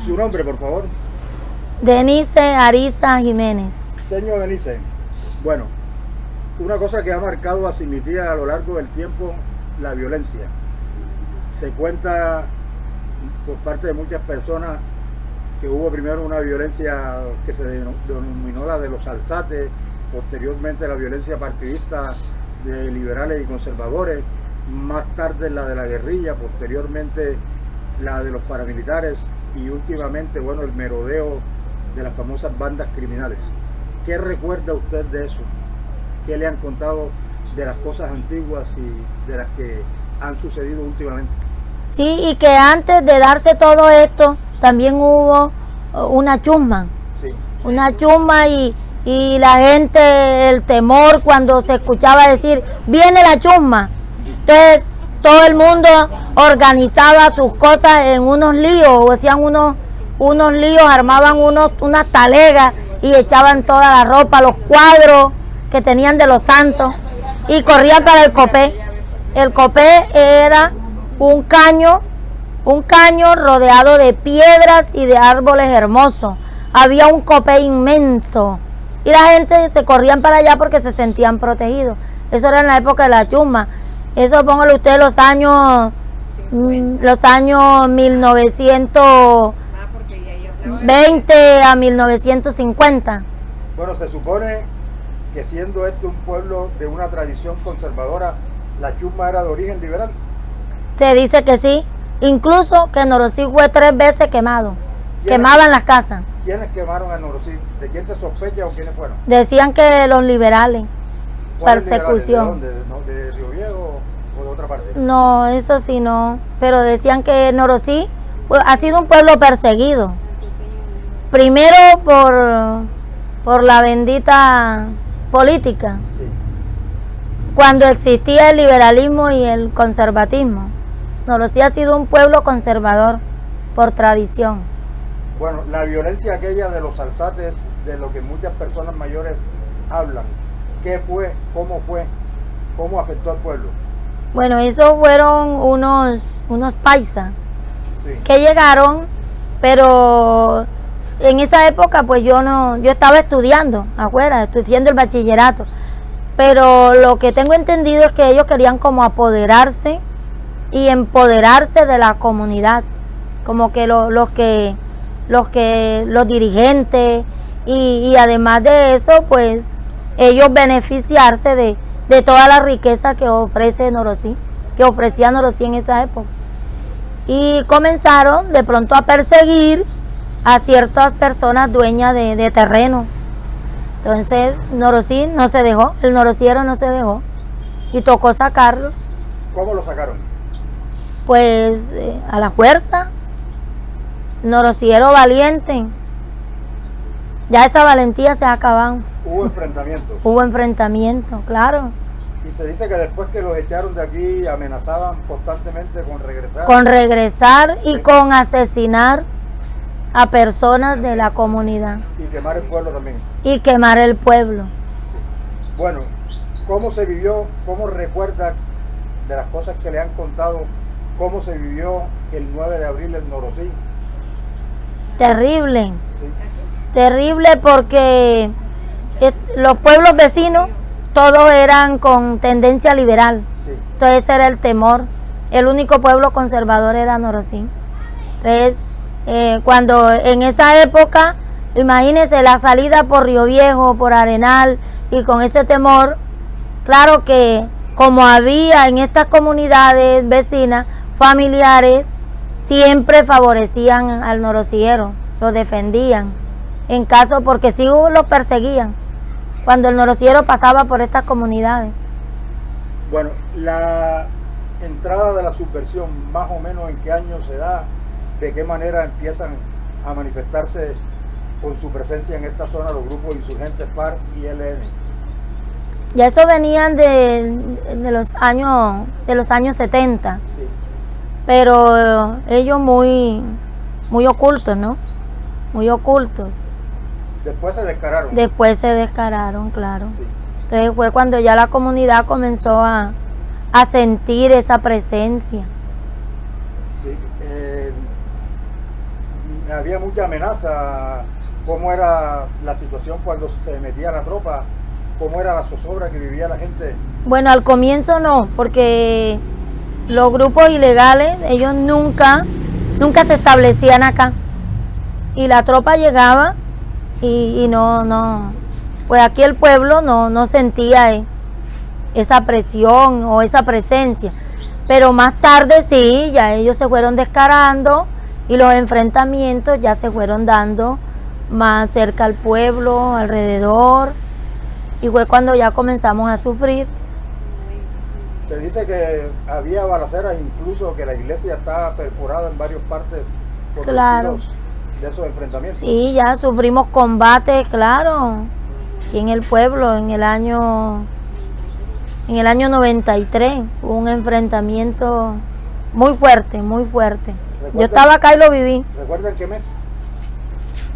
Su nombre, por favor. Denise Ariza Jiménez. Señor Denise, bueno, una cosa que ha marcado a mi tía a lo largo del tiempo, la violencia. Se cuenta por parte de muchas personas que hubo primero una violencia que se denominó la de los alzates, posteriormente la violencia partidista de liberales y conservadores, más tarde la de la guerrilla, posteriormente la de los paramilitares y últimamente, bueno, el merodeo de las famosas bandas criminales. ¿Qué recuerda usted de eso? ¿Qué le han contado de las cosas antiguas y de las que han sucedido últimamente? Sí, y que antes de darse todo esto, también hubo una chusma. Sí. Una chusma y la gente, el temor cuando se escuchaba decir, viene la chusma. Entonces, todo el mundo organizaba sus cosas en unos líos, o hacían unos líos, armaban unas talegas y echaban toda la ropa, los cuadros que tenían de los santos y corrían para el copé. El copé era un caño rodeado de piedras y de árboles hermosos. Había un copé inmenso y la gente se corrían para allá porque se sentían protegidos. Eso era en la época de la chusma. Eso póngale usted los años 1920 a 1950. Bueno, se supone que siendo este un pueblo de una tradición conservadora, la chusma era de origen liberal. Se dice que sí, incluso que Norosí fue 3 veces quemado. Quemaban las casas. ¿Quiénes quemaron a Norosí? ¿De quién se sospecha o quiénes fueron? Decían que los liberales. Persecución. ¿De dónde? ¿De Río Viejo o de otra parte? No, eso sí no, pero decían que Norosí ha sido un pueblo perseguido. Primero por la bendita política. Sí. Cuando existía el liberalismo y el conservatismo. Norosí ha sido un pueblo conservador por tradición. Bueno, la violencia aquella de los alzates, de lo que muchas personas mayores hablan, ¿qué fue? ¿Cómo fue? ¿Cómo afectó al pueblo? Bueno, esos fueron unos paisas Sí. que llegaron, pero en esa época pues yo estaba estudiando afuera, haciendo el bachillerato, pero lo que tengo entendido es que ellos querían como apoderarse y empoderarse de la comunidad, como que los dirigentes y además de eso pues ellos beneficiarse de toda la riqueza que ofrece Norosí, que ofrecía Norosí en esa época. Y comenzaron de pronto a perseguir a ciertas personas dueñas de terreno. Entonces Norosí no se dejó, el norosiero no se dejó y tocó sacarlos. ¿Cómo lo sacaron? Pues a la fuerza, norosiero valiente. Ya esa valentía se ha acabado. Hubo enfrentamientos. Hubo enfrentamiento, claro. Y se dice que después que los echaron de aquí amenazaban constantemente con regresar. Con regresar y con asesinar a personas de la comunidad. Y quemar el pueblo también. Y quemar el pueblo. Sí. Bueno, ¿cómo se vivió? ¿Cómo recuerda de las cosas que le han contado? ¿Cómo se vivió el 9 de abril en Norosí? Terrible. Sí. Terrible porque los pueblos vecinos todos eran con tendencia liberal. Sí. Entonces ese era el temor. El único pueblo conservador era Norosí. Entonces, cuando en esa época, imagínense la salida por Río Viejo, por Arenal, y con ese temor, claro que como había en estas comunidades vecinas, familiares, siempre favorecían al norosiero, lo defendían. En caso, porque sí los perseguían cuando el norosiero pasaba por estas comunidades. Bueno, la entrada de la subversión, más o menos en qué año se da, de qué manera empiezan a manifestarse con su presencia en esta zona los grupos insurgentes FARC y ELN. Ya eso venían de los años 70, Sí. pero ellos muy ocultos, ¿no? Muy ocultos. Después se descararon. Después se descararon, claro. Sí. Entonces fue cuando ya la comunidad comenzó a sentir esa presencia. Sí. había mucha amenaza. ¿Cómo era la situación cuando se metía la tropa? ¿Cómo era la zozobra que vivía la gente? Bueno, al comienzo no, porque los grupos ilegales, ellos nunca se establecían acá. Y la tropa llegaba y no, pues aquí el pueblo no sentía esa presión o esa presencia. Pero más tarde sí, ya ellos se fueron descarando y los enfrentamientos ya se fueron dando más cerca al pueblo, alrededor, y fue cuando ya comenzamos a sufrir. Se dice que había balaceras, incluso que la iglesia estaba perforada en varias partes por Claro. los tiros de esos enfrentamientos. Sí, ya sufrimos combates, claro, aquí en el pueblo, en el año 93, hubo un enfrentamiento muy fuerte, muy fuerte. Yo estaba acá y lo viví. ¿Recuerdan qué mes?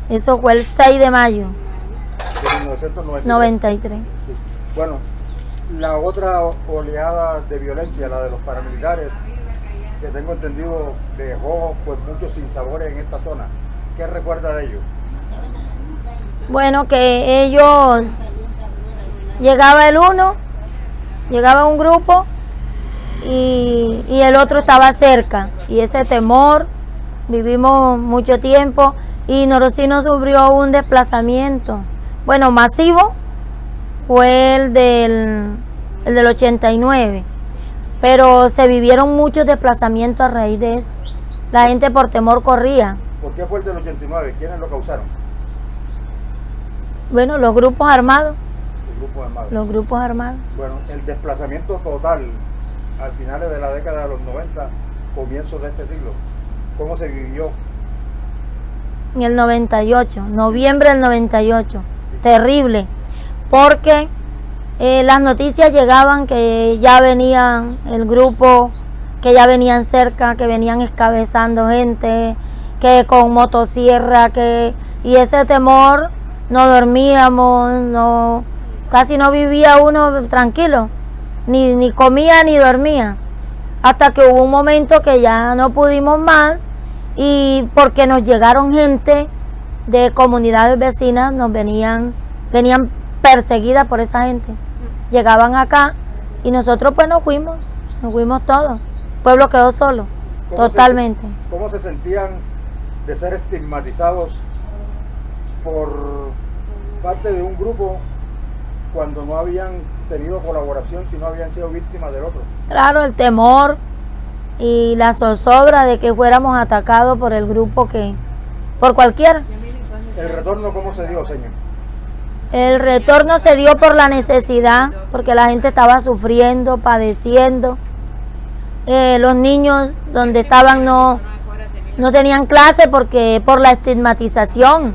Eso fue el 6 de mayo De 1993. 93. Sí. Bueno, la otra oleada de violencia, la de los paramilitares, que tengo entendido dejó pues muchos sinsabores en esta zona. ¿Qué recuerda de ellos? Bueno, que ellos, llegaba un grupo y el otro estaba cerca, y ese temor, vivimos mucho tiempo, y Norocino sufrió un desplazamiento, bueno, masivo, fue el del 89, pero se vivieron muchos desplazamientos a raíz de eso. La gente por temor corría. ¿Por qué fue el del 89? ¿Quiénes lo causaron? Bueno, los grupos armados. Los grupos armados. Los grupos armados. Bueno, el desplazamiento total al finales de la década de los 90, comienzos de este siglo, ¿cómo se vivió? En el 98, noviembre del 98, terrible, porque las noticias llegaban que ya venían el grupo, que ya venían cerca, que venían escabezando gente, que con motosierra, y ese temor, no dormíamos, casi no vivía uno tranquilo, ni comía ni dormía, hasta que hubo un momento que ya no pudimos más, y porque nos llegaron gente de comunidades vecinas, venían perseguidas por esa gente, llegaban acá y nosotros pues nos fuimos todos, el pueblo quedó solo, totalmente. ¿Cómo se sentían de ser estigmatizados por parte de un grupo cuando no habían tenido colaboración, sino habían sido víctimas del otro? Claro, el temor y la zozobra de que fuéramos atacados por el grupo, por cualquiera. ¿El retorno cómo se dio, señor? El retorno se dio por la necesidad, porque la gente estaba sufriendo, padeciendo. Los niños donde estaban no tenían clase porque por la estigmatización.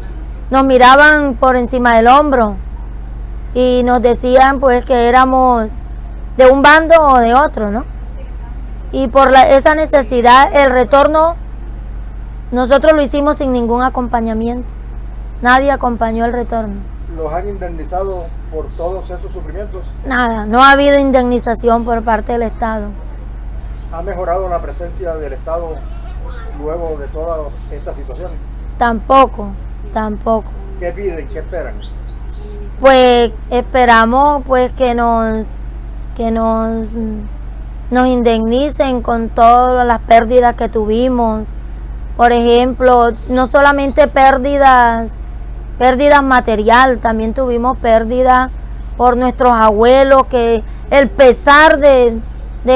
Nos miraban por encima del hombro y nos decían pues que éramos de un bando o de otro, ¿no? Y por esa necesidad, el retorno, nosotros lo hicimos sin ningún acompañamiento. Nadie acompañó el retorno. ¿Los han indemnizado por todos esos sufrimientos? Nada, no ha habido indemnización por parte del Estado. ¿Ha mejorado la presencia del Estado luego de todas estas situaciones? Tampoco. ¿Qué piden? ¿Qué esperan? Pues esperamos pues que nos indemnicen con todas las pérdidas que tuvimos. Por ejemplo, no solamente pérdidas material, también tuvimos pérdidas por nuestros abuelos, que el pesar de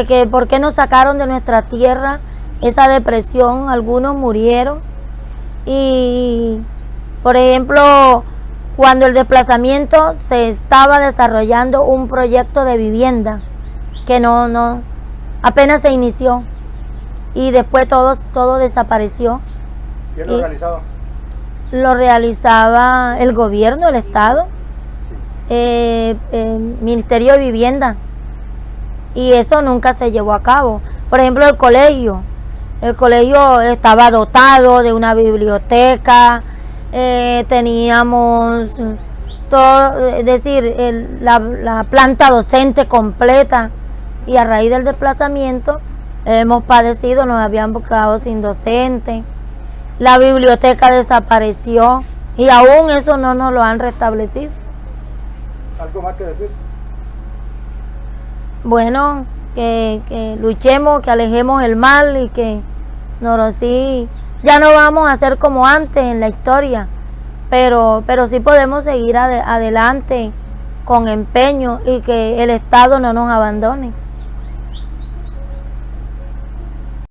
que por qué nos sacaron de nuestra tierra, esa depresión, algunos murieron. Y por ejemplo, cuando el desplazamiento se estaba desarrollando un proyecto de vivienda que apenas se inició, y después todo desapareció. ¿Quién lo realizaba? Lo realizaba el gobierno, el Estado, el Ministerio de Vivienda, y eso nunca se llevó a cabo. Por ejemplo, el colegio estaba dotado de una biblioteca, teníamos todo, es decir, la planta docente completa, y a raíz del desplazamiento hemos padecido, nos habían buscado sin docente, La biblioteca desapareció y aún eso no nos lo han restablecido. ¿Algo más que decir? Bueno, que luchemos, que alejemos el mal y que sí, ya no vamos a ser como antes en la historia, pero sí podemos seguir adelante con empeño y que el Estado no nos abandone.